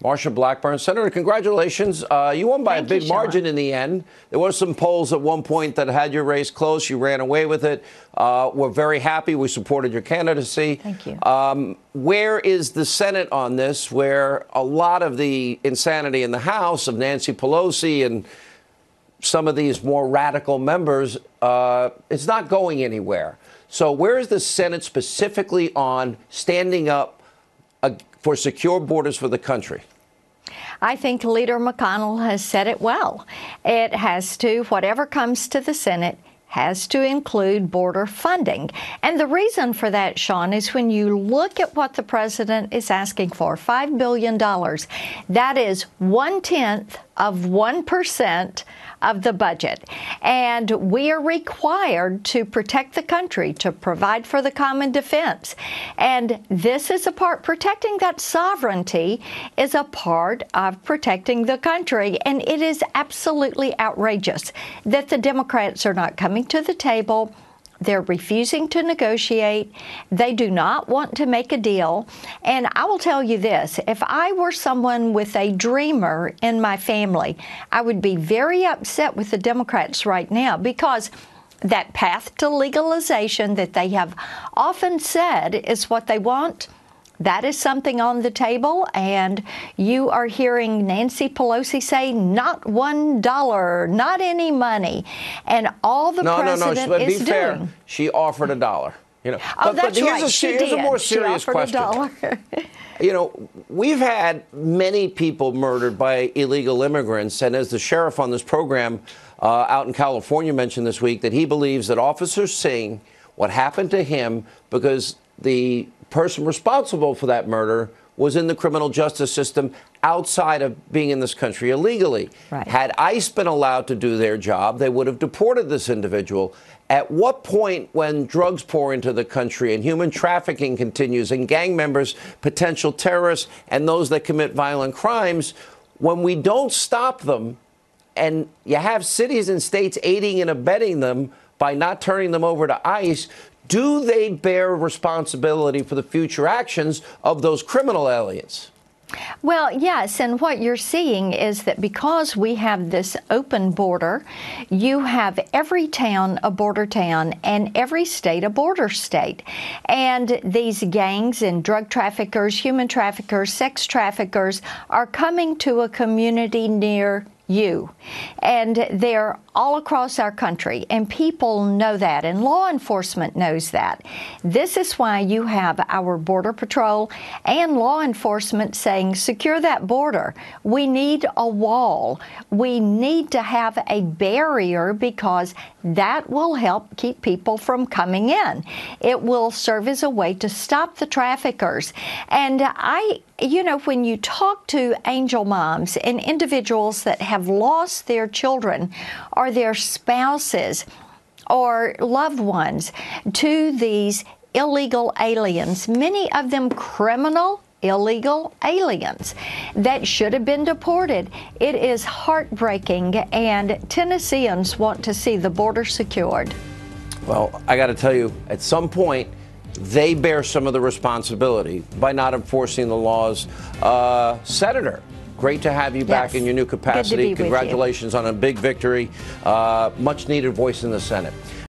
Marsha Blackburn. Senator, congratulations. You won by a big margin in the end. There were some polls at one point that had your race close. You ran away with it. We're very happy. We supported your candidacy. Thank you. Where is the Senate on this, where a lot of the insanity in the House of Nancy Pelosi and some of these more radical members, it's not going anywhere. So where is the Senate specifically on standing up for secure borders for the country? I think Leader McConnell has said it well. It has to, whatever comes to the Senate, has to include border funding. And the reason for that, Sean, is when you look at what the president is asking for, $5 billion, that is 1/10 of 1% of the budget. And we are required to protect the country, to provide for the common defense. And this is a part, protecting that sovereignty is a part of protecting the country. And it is absolutely outrageous that the Democrats are not coming to the table. They're refusing to negotiate. They do not want to make a deal. And I will tell you this, if I were someone with a dreamer in my family, I would be very upset with the Democrats right now, because that path to legalization that they have often said is what they want, that is something on the table, and you are hearing Nancy Pelosi say, not $1, not any money, and all the president is doing. Fair, she offered $1. You know, oh, that's right. Here's a more serious question. You know, we've had many people murdered by illegal immigrants, and as the sheriff on this program out in California mentioned this week, that he believes that Officer Singh, what happened to him, because the person responsible for that murder was in the criminal justice system outside of being in this country illegally. Right. Had ICE been allowed to do their job, they would have deported this individual. At what point, when drugs pour into the country and human trafficking continues and gang members, potential terrorists, and those that commit violent crimes, when we don't stop them and you have cities and states aiding and abetting them by not turning them over to ICE, do they bear responsibility for the future actions of those criminal aliens? Well, yes, and what you're seeing is that because we have this open border, you have every town a border town and every state a border state. And these gangs and drug traffickers, human traffickers, sex traffickers are coming to a community near you. And they're all across our country, and people know that, and law enforcement knows that. This is why you have our Border Patrol and law enforcement saying, secure that border. We need a wall. We need to have a barrier, because that will help keep people from coming in. It will serve as a way to stop the traffickers. And you know, when you talk to angel moms and individuals that have lost their children or their spouses or loved ones to these illegal aliens, many of them criminal illegal aliens that should have been deported, it is heartbreaking, and Tennesseans want to see the border secured. Well, I got to tell you, at some point, they bear some of the responsibility by not enforcing the laws. Senator, great to have you back in your new capacity. Good to be Congratulations on a big victory. Much needed voice in the Senate.